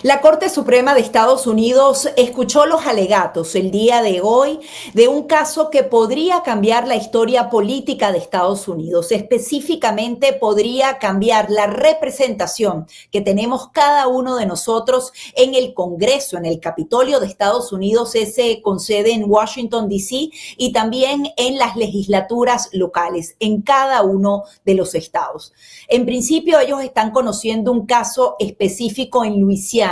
La Corte Suprema de Estados Unidos escuchó los alegatos el día de hoy de un caso que podría cambiar la historia política de Estados Unidos. Específicamente podría cambiar la representación que tenemos cada uno de nosotros en el Congreso, en el Capitolio de Estados Unidos, ese con sede en Washington, D.C., y también en las legislaturas locales, en cada uno de los estados. En principio, ellos están conociendo un caso específico en Luisiana,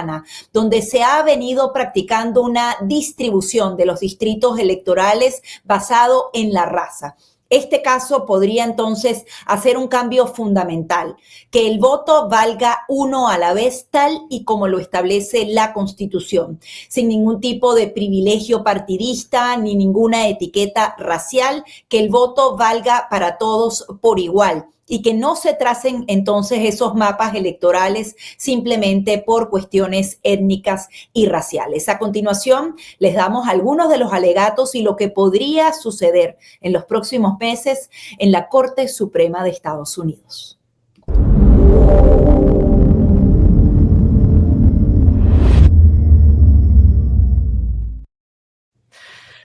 donde se ha venido practicando una distribución de los distritos electorales basado en la raza. Este caso podría entonces hacer un cambio fundamental, que el voto valga uno a la vez tal y como lo establece la Constitución, sin ningún tipo de privilegio partidista ni ninguna etiqueta racial, que el voto valga para todos por igual y que no se tracen entonces esos mapas electorales simplemente por cuestiones étnicas y raciales. A continuación, les damos algunos de los alegatos y lo que podría suceder en los próximos meses en la Corte Suprema de Estados Unidos.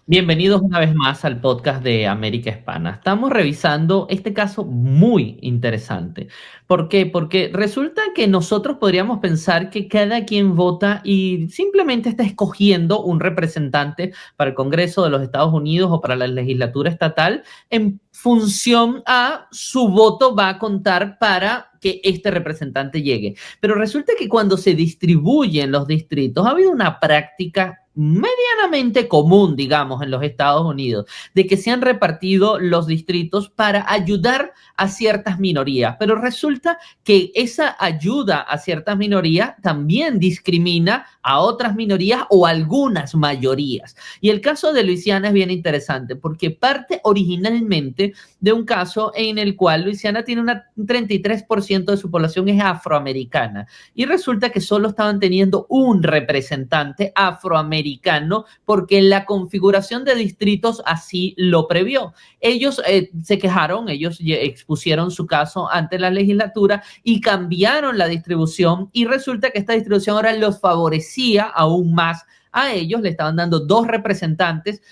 Bienvenidos una vez más al podcast de América Hispana. Estamos revisando este caso muy interesante. ¿Por qué? Porque resulta que nosotros podríamos pensar que cada quien vota y simplemente está escogiendo un representante para el Congreso de los Estados Unidos o para la legislatura estatal en función a su voto va a contar para que este representante llegue. Pero resulta que cuando se distribuyen los distritos ha habido una práctica medianamente común, digamos, en los Estados Unidos, de que se han repartido los distritos para ayudar a ciertas minorías, pero resulta que esa ayuda a ciertas minorías también discrimina a otras minorías o algunas mayorías. Y el caso de Luisiana es bien interesante porque parte originalmente de un caso en el cual Luisiana tiene un 33% de su población es afroamericana y resulta que solo estaban teniendo un representante afroamericano porque la configuración de distritos así lo previó. Ellos se quejaron, ellos expusieron su caso ante la legislatura y cambiaron la distribución y resulta que esta distribución ahora los favorecía aún más a ellos, le estaban dando 2 representantes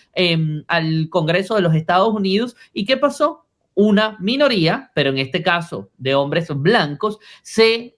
al Congreso de los Estados Unidos. ¿Y qué pasó? Una minoría, pero en este caso de hombres blancos, se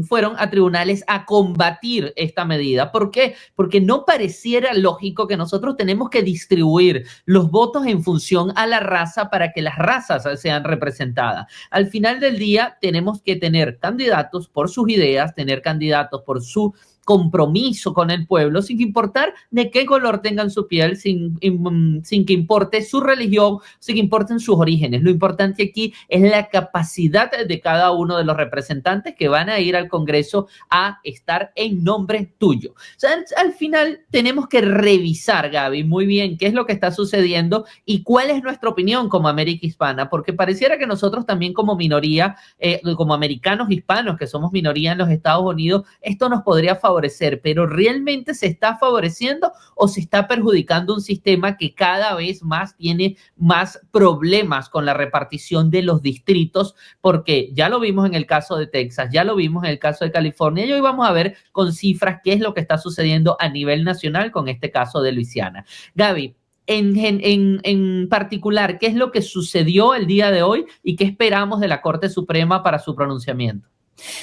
fueron a tribunales a combatir esta medida. ¿Por qué? Porque no pareciera lógico que nosotros tenemos que distribuir los votos en función a la raza para que las razas sean representadas. Al final del día tenemos que tener candidatos por sus ideas, tener candidatos por su compromiso con el pueblo, sin importar de qué color tengan su piel, sin que importe su religión, sin que importen sus orígenes. Lo importante aquí es la capacidad de cada uno de los representantes que van a ir al Congreso a estar en nombre tuyo. O sea, al final tenemos que revisar, Gaby, muy bien qué es lo que está sucediendo y cuál es nuestra opinión como América Hispana, porque pareciera que nosotros también como minoría, como americanos hispanos, que somos minoría en los Estados Unidos, esto nos podría favorecer, pero ¿realmente se está favoreciendo o se está perjudicando un sistema que cada vez más tiene más problemas con la repartición de los distritos? Porque ya lo vimos en el caso de Texas, ya lo vimos en el caso de California y hoy vamos a ver con cifras qué es lo que está sucediendo a nivel nacional con este caso de Luisiana. Gaby, en particular, ¿qué es lo que sucedió el día de hoy y qué esperamos de la Corte Suprema para su pronunciamiento?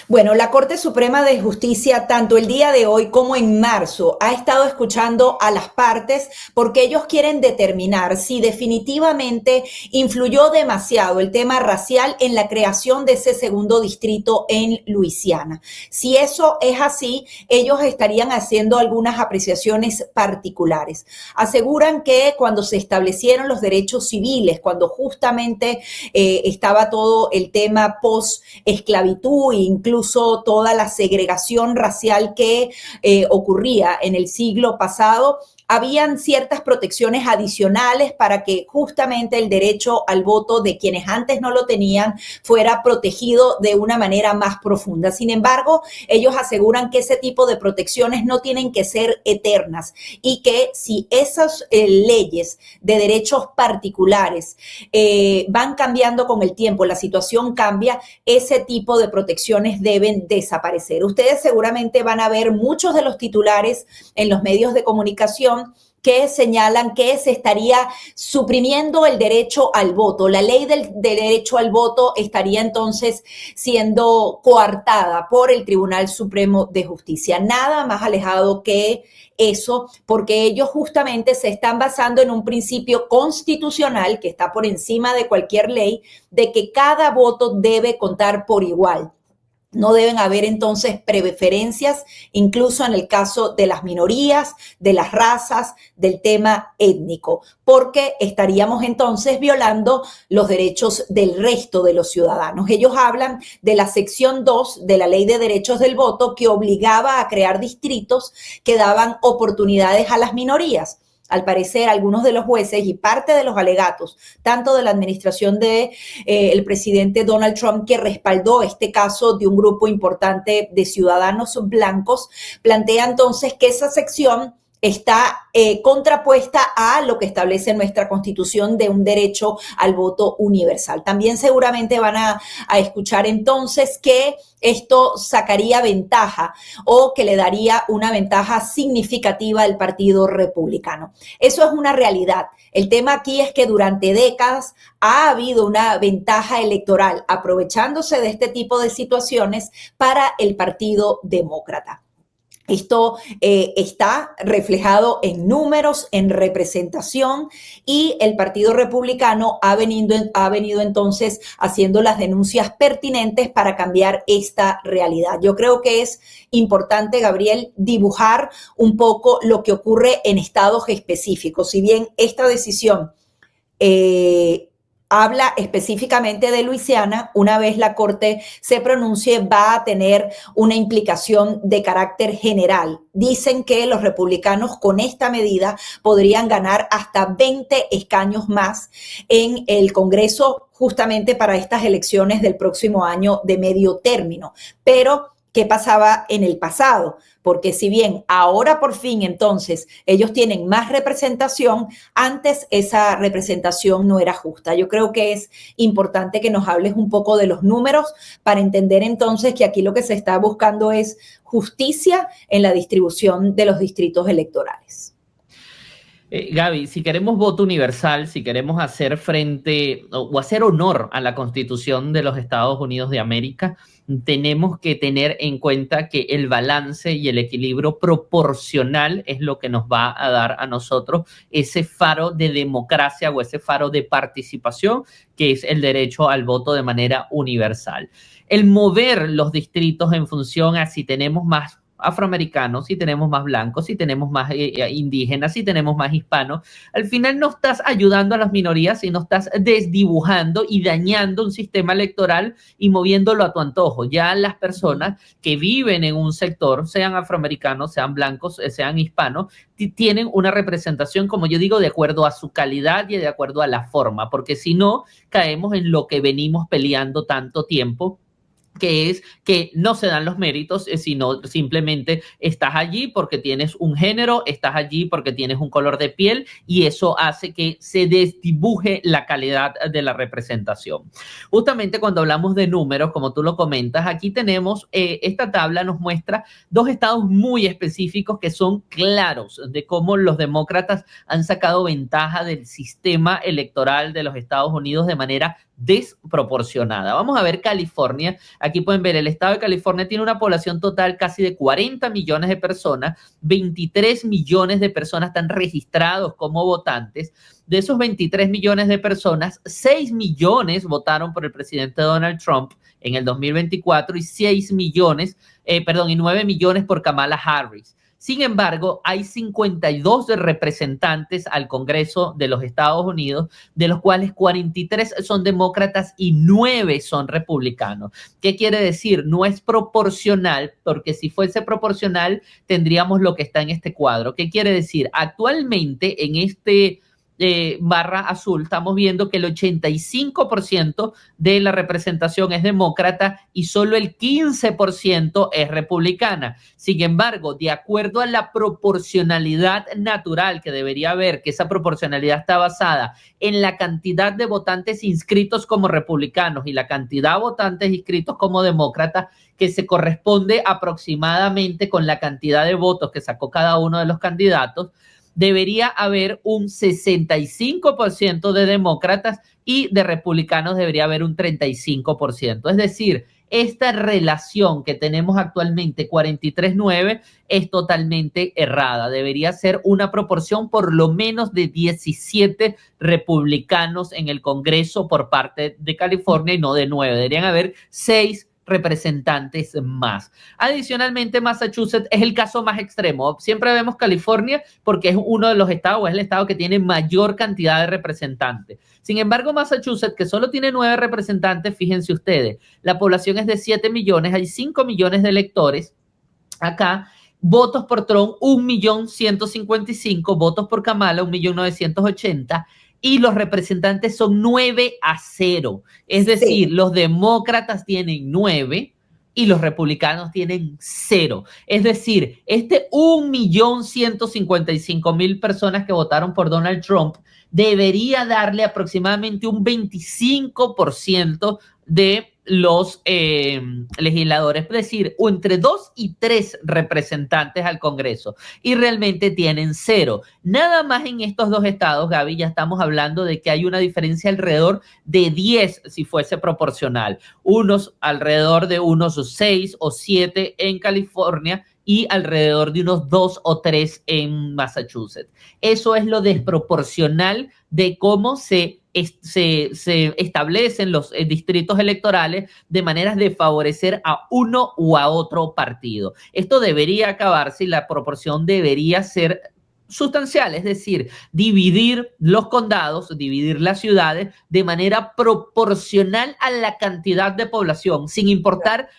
Bueno, la Corte Suprema de Justicia, tanto el día de hoy como en marzo, ha estado escuchando a las partes porque ellos quieren determinar si definitivamente influyó demasiado el tema racial en la creación de ese segundo distrito en Luisiana. Si eso es así, ellos estarían haciendo algunas apreciaciones particulares. Aseguran que cuando se establecieron los derechos civiles, cuando justamente estaba todo el tema post-esclavitud e incluso toda la segregación racial que ocurría en el siglo pasado, habían ciertas protecciones adicionales para que justamente el derecho al voto de quienes antes no lo tenían fuera protegido de una manera más profunda. Sin embargo, ellos aseguran que ese tipo de protecciones no tienen que ser eternas y que si esas leyes de derechos particulares van cambiando con el tiempo, la situación cambia, ese tipo de protecciones deben desaparecer. Ustedes seguramente van a ver muchos de los titulares en los medios de comunicación que señalan que se estaría suprimiendo el derecho al voto. La ley del derecho al voto estaría entonces siendo coartada por el Tribunal Supremo de Justicia. Nada más alejado que eso, porque ellos justamente se están basando en un principio constitucional que está por encima de cualquier ley, de que cada voto debe contar por igual. No deben haber entonces preferencias, incluso en el caso de las minorías, de las razas, del tema étnico, porque estaríamos entonces violando los derechos del resto de los ciudadanos. Ellos hablan de la sección 2 de la Ley de Derechos del Voto que obligaba a crear distritos que daban oportunidades a las minorías. Al parecer, algunos de los jueces y parte de los alegatos, tanto de la administración de el presidente Donald Trump, que respaldó este caso de un grupo importante de ciudadanos blancos, plantea entonces que esa sección está contrapuesta a lo que establece nuestra Constitución de un derecho al voto universal. También seguramente van a escuchar entonces que esto sacaría ventaja o que le daría una ventaja significativa al Partido Republicano. Eso es una realidad. El tema aquí es que durante décadas ha habido una ventaja electoral aprovechándose de este tipo de situaciones para el Partido Demócrata. Esto está reflejado en números, en representación, y el Partido Republicano ha venido entonces haciendo las denuncias pertinentes para cambiar esta realidad. Yo creo que es importante, Gabriel, dibujar un poco lo que ocurre en estados específicos. Si bien esta decisión habla específicamente de Luisiana, una vez la Corte se pronuncie, va a tener una implicación de carácter general. Dicen que los republicanos con esta medida podrían ganar hasta 20 escaños más en el Congreso justamente para estas elecciones del próximo año de medio término. Pero ¿qué pasaba en el pasado? Porque si bien ahora por fin entonces ellos tienen más representación, antes esa representación no era justa. Yo creo que es importante que nos hables un poco de los números para entender entonces que aquí lo que se está buscando es justicia en la distribución de los distritos electorales. Gaby, si queremos voto universal, si queremos hacer frente o hacer honor a la Constitución de los Estados Unidos de América, tenemos que tener en cuenta que el balance y el equilibrio proporcional es lo que nos va a dar a nosotros ese faro de democracia o ese faro de participación que es el derecho al voto de manera universal. El mover los distritos en función a si tenemos más afroamericanos, si tenemos más blancos, si tenemos más indígenas, si tenemos más hispanos, al final no estás ayudando a las minorías, sino estás desdibujando y dañando un sistema electoral y moviéndolo a tu antojo. Ya las personas que viven en un sector, sean afroamericanos, sean blancos, sean hispanos, tienen una representación, como yo digo, de acuerdo a su calidad y de acuerdo a la forma, porque si no, caemos en lo que venimos peleando tanto tiempo, que es que no se dan los méritos, sino simplemente estás allí porque tienes un género, estás allí porque tienes un color de piel y eso hace que se desdibuje la calidad de la representación. Justamente cuando hablamos de números, como tú lo comentas, aquí tenemos, esta tabla nos muestra dos estados muy específicos que son claros de cómo los demócratas han sacado ventaja del sistema electoral de los Estados Unidos de manera desproporcionada. Vamos a ver California. Aquí pueden ver, el estado de California tiene una población total casi de 40 millones de personas, 23 millones de personas están registrados como votantes. De esos 23 millones de personas, 6 millones votaron por el presidente Donald Trump en el 2024 y 9 millones por Kamala Harris. Sin embargo, hay 52 representantes al Congreso de los Estados Unidos, de los cuales 43 son demócratas y 9 son republicanos. ¿Qué quiere decir? No es proporcional, porque si fuese proporcional tendríamos lo que está en este cuadro. ¿Qué quiere decir? Actualmente en este barra azul estamos viendo que el 85% de la representación es demócrata y solo el 15% es republicana. Sin embargo, de acuerdo a la proporcionalidad natural que debería haber, que esa proporcionalidad está basada en la cantidad de votantes inscritos como republicanos y la cantidad de votantes inscritos como demócratas, que se corresponde aproximadamente con la cantidad de votos que sacó cada uno de los candidatos, debería haber un 65% de demócratas y de republicanos debería haber un 35%. Es decir, esta relación que tenemos actualmente, 43-9, es totalmente errada. Debería ser una proporción por lo menos de 17 republicanos en el Congreso por parte de California y no de 9. Deberían haber 6 representantes más. Adicionalmente, Massachusetts es el caso más extremo. Siempre vemos California porque es uno de los estados, o es el estado que tiene mayor cantidad de representantes. Sin embargo, Massachusetts, que solo tiene 9 representantes, fíjense ustedes, la población es de 7 millones, hay 5 millones de electores acá. Votos por Trump, 1.155.000, votos por Kamala, 1.980.000, y los representantes son 9-0. Es decir, sí, los demócratas tienen 9 y los republicanos tienen 0. Es decir, 1.155.000 personas que votaron por Donald Trump debería darle aproximadamente un 25% de los legisladores, es decir, entre 2 y 3 representantes al Congreso, y realmente tienen 0. Nada más en estos 2 estados, Gaby, ya estamos hablando de que hay una diferencia alrededor de 10 si fuese proporcional, alrededor de unos 6 o 7 en California y alrededor de unos 2 o 3 en Massachusetts. Eso es lo desproporcional de cómo se establecen los distritos electorales de maneras de favorecer a uno u a otro partido. Esto debería acabarse y la proporción debería ser sustancial, es decir, dividir los condados, dividir las ciudades de manera proporcional a la cantidad de población, sin importar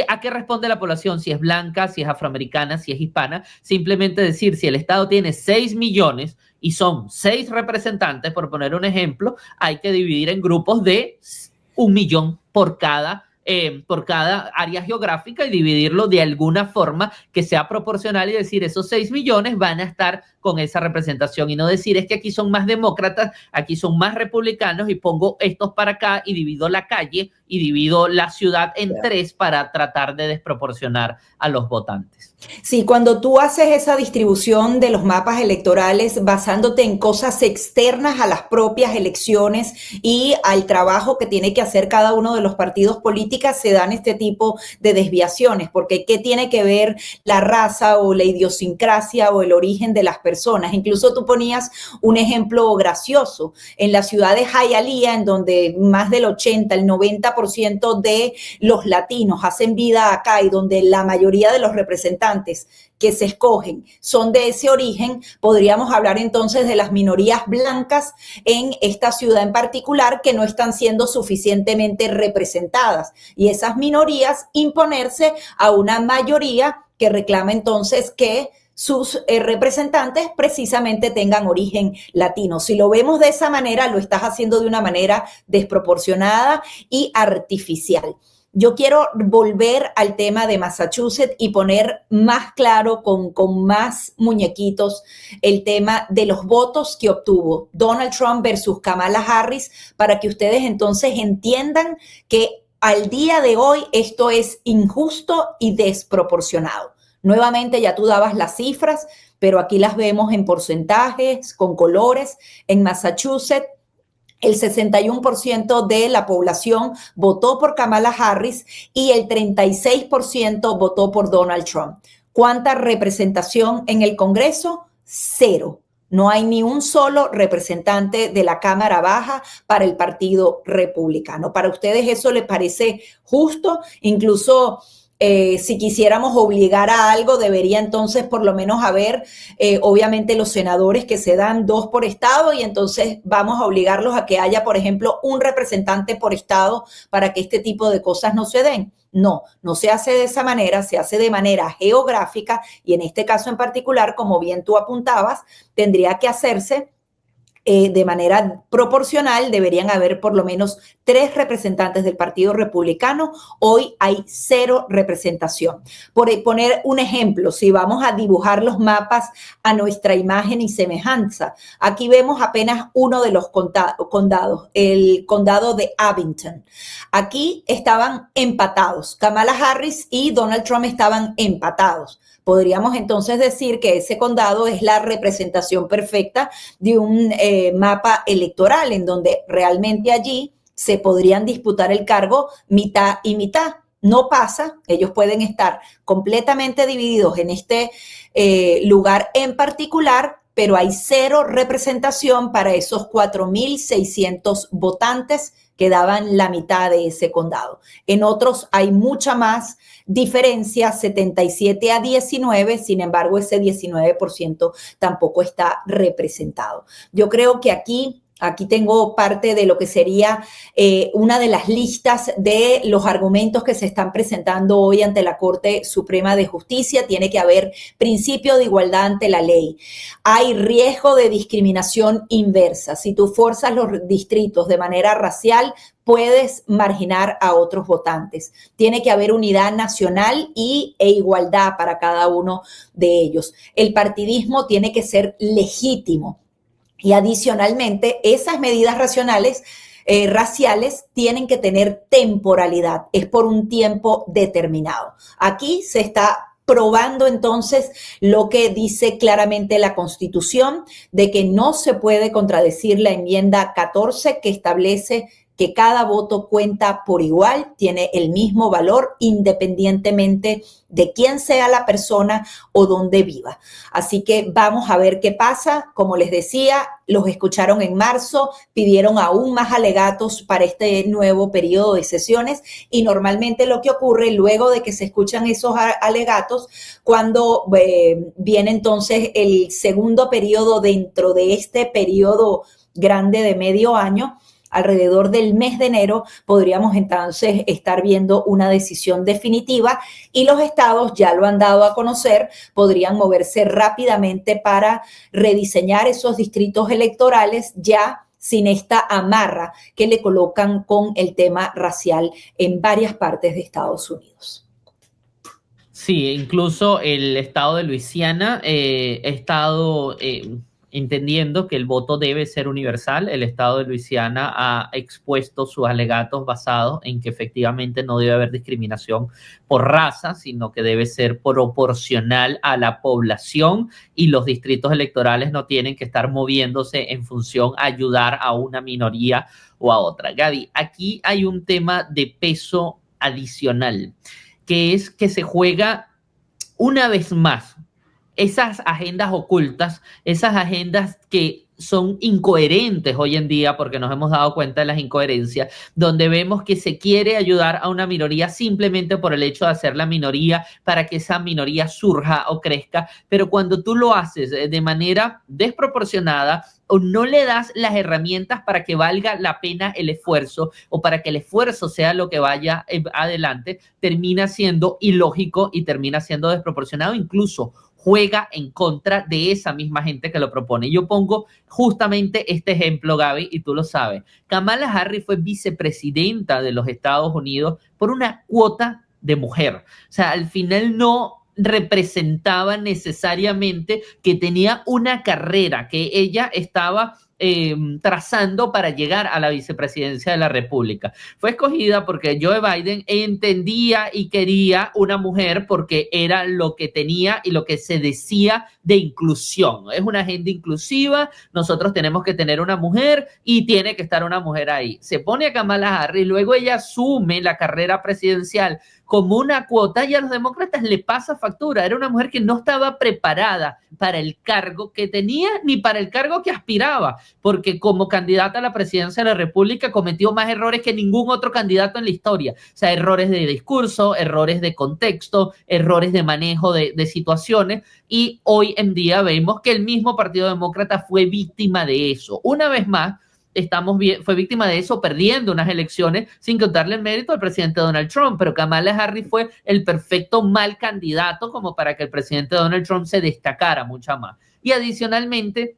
¿a qué responde la población? Si es blanca, si es afroamericana, si es hispana. Simplemente decir, si el estado tiene 6 millones y son 6 representantes, por poner un ejemplo, hay que dividir en grupos de 1 millón por cada área geográfica y dividirlo de alguna forma que sea proporcional y decir, esos 6 millones van a estar con esa representación y no decir, es que aquí son más demócratas, aquí son más republicanos y pongo estos para acá y divido la calle y divido la ciudad en 3 para tratar de desproporcionar a los votantes. Sí, cuando tú haces esa distribución de los mapas electorales basándote en cosas externas a las propias elecciones y al trabajo que tiene que hacer cada uno de los partidos políticos, se dan este tipo de desviaciones, porque ¿qué tiene que ver la raza o la idiosincrasia o el origen de las personas? Incluso tú ponías un ejemplo gracioso en la ciudad de Hialeah, en donde más del 80, el 90% de los latinos hacen vida acá y donde la mayoría de los representantes que se escogen son de ese origen, podríamos hablar entonces de las minorías blancas en esta ciudad en particular que no están siendo suficientemente representadas y esas minorías imponerse a una mayoría que reclama entonces que sus representantes precisamente tengan origen latino. Si lo vemos de esa manera, lo estás haciendo de una manera desproporcionada y artificial. Yo quiero volver al tema de Massachusetts y poner más claro, con más muñequitos, el tema de los votos que obtuvo Donald Trump versus Kamala Harris, para que ustedes entonces entiendan que al día de hoy esto es injusto y desproporcionado. Nuevamente ya tú dabas las cifras, pero aquí las vemos en porcentajes, con colores. En Massachusetts, el 61% de la población votó por Kamala Harris y el 36% votó por Donald Trump. ¿Cuánta representación en el Congreso? 0. No hay ni un solo representante de la Cámara Baja para el Partido Republicano. ¿Para ustedes eso les parece justo? Incluso si quisiéramos obligar a algo, debería entonces por lo menos haber, obviamente, los senadores que se dan 2 por estado y entonces vamos a obligarlos a que haya, por ejemplo, un representante por estado para que este tipo de cosas no se den. No, no se hace de esa manera, se hace de manera geográfica y en este caso en particular, como bien tú apuntabas, tendría que hacerse de manera proporcional. Deberían haber por lo menos 3 representantes del Partido Republicano. Hoy hay 0 representación. Por poner un ejemplo, si vamos a dibujar los mapas a nuestra imagen y semejanza, aquí vemos apenas uno de los condados, el condado de Abington. Aquí estaban empatados. Kamala Harris y Donald Trump estaban empatados. Podríamos entonces decir que ese condado es la representación perfecta de un mapa electoral en donde realmente allí se podrían disputar el cargo mitad y mitad. No pasa, ellos pueden estar completamente divididos en este lugar en particular, pero hay 0 representación para esos 4.600 votantes que daban la mitad de ese condado. En otros hay mucha más diferencia, 77-19, sin embargo, ese 19% tampoco está representado. Yo creo que aquí tengo parte de lo que sería una de las listas de los argumentos que se están presentando hoy ante la Corte Suprema de Justicia. Tiene que haber principio de igualdad ante la ley. Hay riesgo de discriminación inversa. Si tú forzas los distritos de manera racial, puedes marginar a otros votantes. Tiene que haber unidad nacional e igualdad para cada uno de ellos. El partidismo tiene que ser legítimo. Y adicionalmente, esas medidas raciales tienen que tener temporalidad, es por un tiempo determinado. Aquí se está probando entonces lo que dice claramente la Constitución, de que no se puede contradecir la enmienda 14 que establece que cada voto cuenta por igual, tiene el mismo valor independientemente de quién sea la persona o dónde viva. Así que vamos a ver qué pasa. Como les decía, los escucharon en marzo, pidieron aún más alegatos para este nuevo periodo de sesiones y normalmente lo que ocurre luego de que se escuchan esos alegatos, cuando viene entonces el segundo periodo dentro de este periodo grande de medio año, alrededor del mes de enero podríamos entonces estar viendo una decisión definitiva y los estados ya lo han dado a conocer, podrían moverse rápidamente para rediseñar esos distritos electorales ya sin esta amarra que le colocan con el tema racial en varias partes de Estados Unidos. Sí, incluso el estado de Luisiana ha estado entendiendo que el voto debe ser universal. El estado de Luisiana ha expuesto sus alegatos basados en que efectivamente no debe haber discriminación por raza, sino que debe ser proporcional a la población y los distritos electorales no tienen que estar moviéndose en función a ayudar a una minoría o a otra. Gaby, aquí hay un tema de peso adicional, que es que se juega una vez más esas agendas ocultas, esas agendas que son incoherentes hoy en día, porque nos hemos dado cuenta de las incoherencias, donde vemos que se quiere ayudar a una minoría simplemente por el hecho de hacer la minoría para que esa minoría surja o crezca, pero cuando tú lo haces de manera desproporcionada o no le das las herramientas para que valga la pena el esfuerzo o para que el esfuerzo sea lo que vaya adelante, termina siendo ilógico y termina siendo desproporcionado, incluso juega en contra de esa misma gente que lo propone. Yo pongo justamente este ejemplo, Gaby, y tú lo sabes. Kamala Harris fue vicepresidenta de los Estados Unidos por una cuota de mujer. O sea, al final no representaba necesariamente que tenía una carrera que ella estaba trazando para llegar a la vicepresidencia de la República. Fue escogida porque Joe Biden entendía y quería una mujer porque era lo que tenía y lo que se decía de inclusión. Es una agenda inclusiva, nosotros tenemos que tener una mujer y tiene que estar una mujer ahí. Se pone a Kamala Harris, luego ella asume la carrera presidencial como una cuota y a los demócratas le pasa factura. Era una mujer que no estaba preparada para el cargo que tenía ni para el cargo que aspiraba. porque como candidata a la presidencia de la República cometió más errores que ningún otro candidato en la historia. O sea, errores de discurso, errores de contexto, errores de manejo de situaciones, y hoy en día vemos que el mismo Partido Demócrata fue víctima de eso. Una vez más, fue víctima de eso perdiendo unas elecciones sin contarle el mérito al presidente Donald Trump, pero Kamala Harris fue el perfecto mal candidato como para que el presidente Donald Trump se destacara mucho más. Y adicionalmente,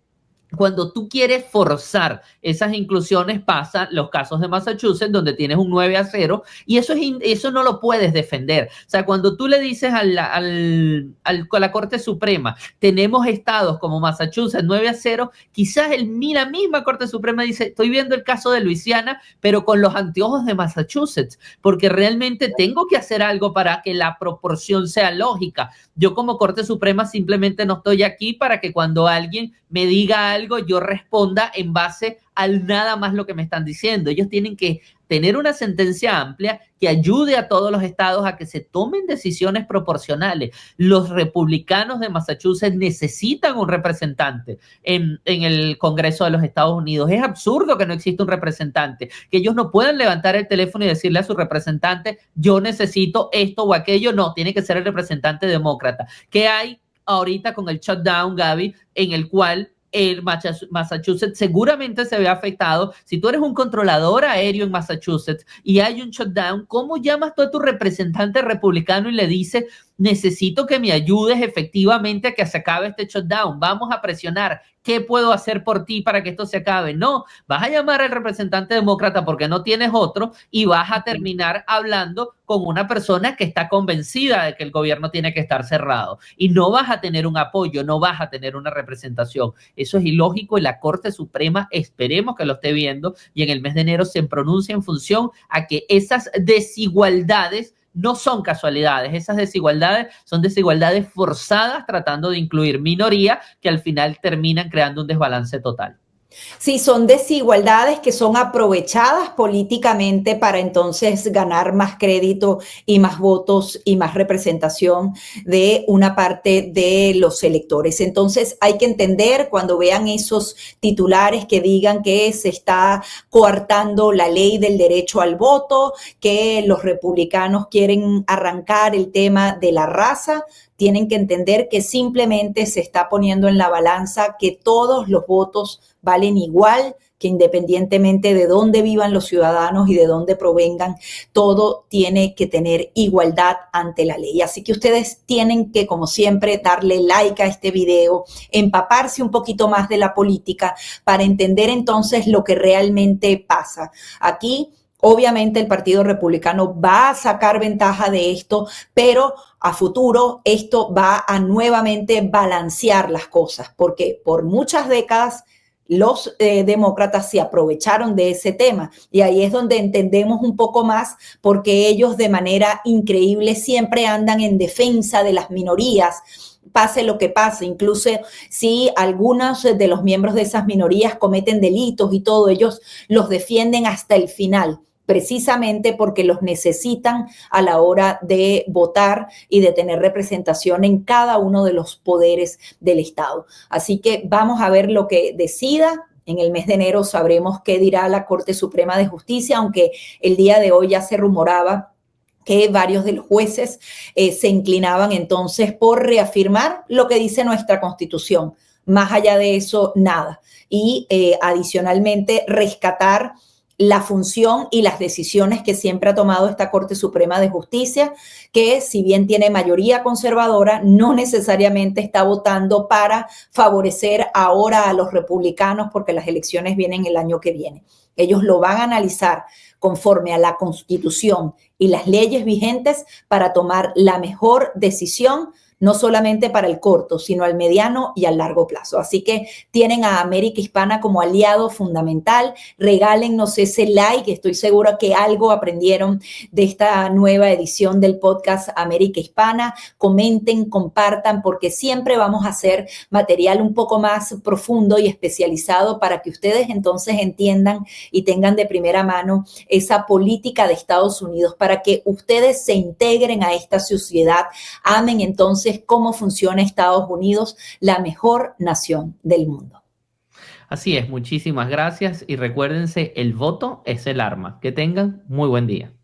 cuando tú quieres forzar esas inclusiones, pasan los casos de Massachusetts donde tienes un 9-0 y eso no lo puedes defender. O sea, cuando tú le dices a la Corte Suprema, tenemos estados como Massachusetts 9-0, quizás la misma Corte Suprema dice, estoy viendo el caso de Luisiana, pero con los anteojos de Massachusetts, porque realmente tengo que hacer algo para que la proporción sea lógica. Yo como Corte Suprema simplemente no estoy aquí para que cuando alguien me diga algo, yo responda en base al nada más lo que me están diciendo. Ellos tienen que tener una sentencia amplia que ayude a todos los estados a que se tomen decisiones proporcionales. Los republicanos de Massachusetts necesitan un representante en el Congreso de los Estados Unidos. Es absurdo que no exista un representante, que ellos no puedan levantar el teléfono y decirle a su representante, yo necesito esto o aquello. No, tiene que ser el representante demócrata. ¿Qué hay ahorita con el shutdown, Gaby, en el cual el Massachusetts seguramente se ve afectado? Si tú eres un controlador aéreo en Massachusetts y hay un shutdown, ¿cómo llamas tú a tu representante republicano y le dices, necesito que me ayudes efectivamente a que se acabe este shutdown? Vamos a presionar. ¿Qué puedo hacer por ti para que esto se acabe? No, vas a llamar al representante demócrata porque no tienes otro y vas a terminar hablando con una persona que está convencida de que el gobierno tiene que estar cerrado y no vas a tener un apoyo, no vas a tener una representación. Eso es ilógico y la Corte Suprema esperemos que lo esté viendo y en el mes de enero se pronuncie en función a que esas desigualdades no son casualidades. Esas desigualdades son desigualdades forzadas tratando de incluir minorías que al final terminan creando un desbalance total. Sí, son desigualdades que son aprovechadas políticamente para entonces ganar más crédito y más votos y más representación de una parte de los electores. Entonces hay que entender cuando vean esos titulares que digan que se está coartando la ley del derecho al voto, que los republicanos quieren arrancar el tema de la raza, tienen que entender que simplemente se está poniendo en la balanza que todos los votos valen igual, que independientemente de dónde vivan los ciudadanos y de dónde provengan, todo tiene que tener igualdad ante la ley. Así que ustedes tienen que, como siempre, darle like a este video, empaparse un poquito más de la política para entender entonces lo que realmente pasa. Aquí, obviamente, el Partido Republicano va a sacar ventaja de esto, pero a futuro esto va a nuevamente balancear las cosas, porque por muchas décadas los demócratas se aprovecharon de ese tema y ahí es donde entendemos un poco más porque ellos de manera increíble siempre andan en defensa de las minorías, pase lo que pase, incluso si algunos de los miembros de esas minorías cometen delitos y todo, ellos los defienden hasta el final, precisamente porque los necesitan a la hora de votar y de tener representación en cada uno de los poderes del Estado. Así que vamos a ver lo que decida. En el mes de enero sabremos qué dirá la Corte Suprema de Justicia, aunque el día de hoy ya se rumoraba que varios de los jueces se inclinaban entonces por reafirmar lo que dice nuestra Constitución. Más allá de eso, nada. Y adicionalmente rescatar la función y las decisiones que siempre ha tomado esta Corte Suprema de Justicia, que si bien tiene mayoría conservadora, no necesariamente está votando para favorecer ahora a los republicanos porque las elecciones vienen el año que viene. Ellos lo van a analizar conforme a la Constitución y las leyes vigentes para tomar la mejor decisión, no solamente para el corto, sino al mediano y al largo plazo. Así que tienen a América Hispana como aliado fundamental. Regálennos ese like. Estoy segura que algo aprendieron de esta nueva edición del podcast América Hispana. Comenten, compartan, porque siempre vamos a hacer material un poco más profundo y especializado para que ustedes entonces entiendan y tengan de primera mano esa política de Estados Unidos, para que ustedes se integren a esta sociedad, amen entonces cómo funciona Estados Unidos, la mejor nación del mundo. Así es, muchísimas gracias y recuérdense, el voto es el arma. Que tengan muy buen día.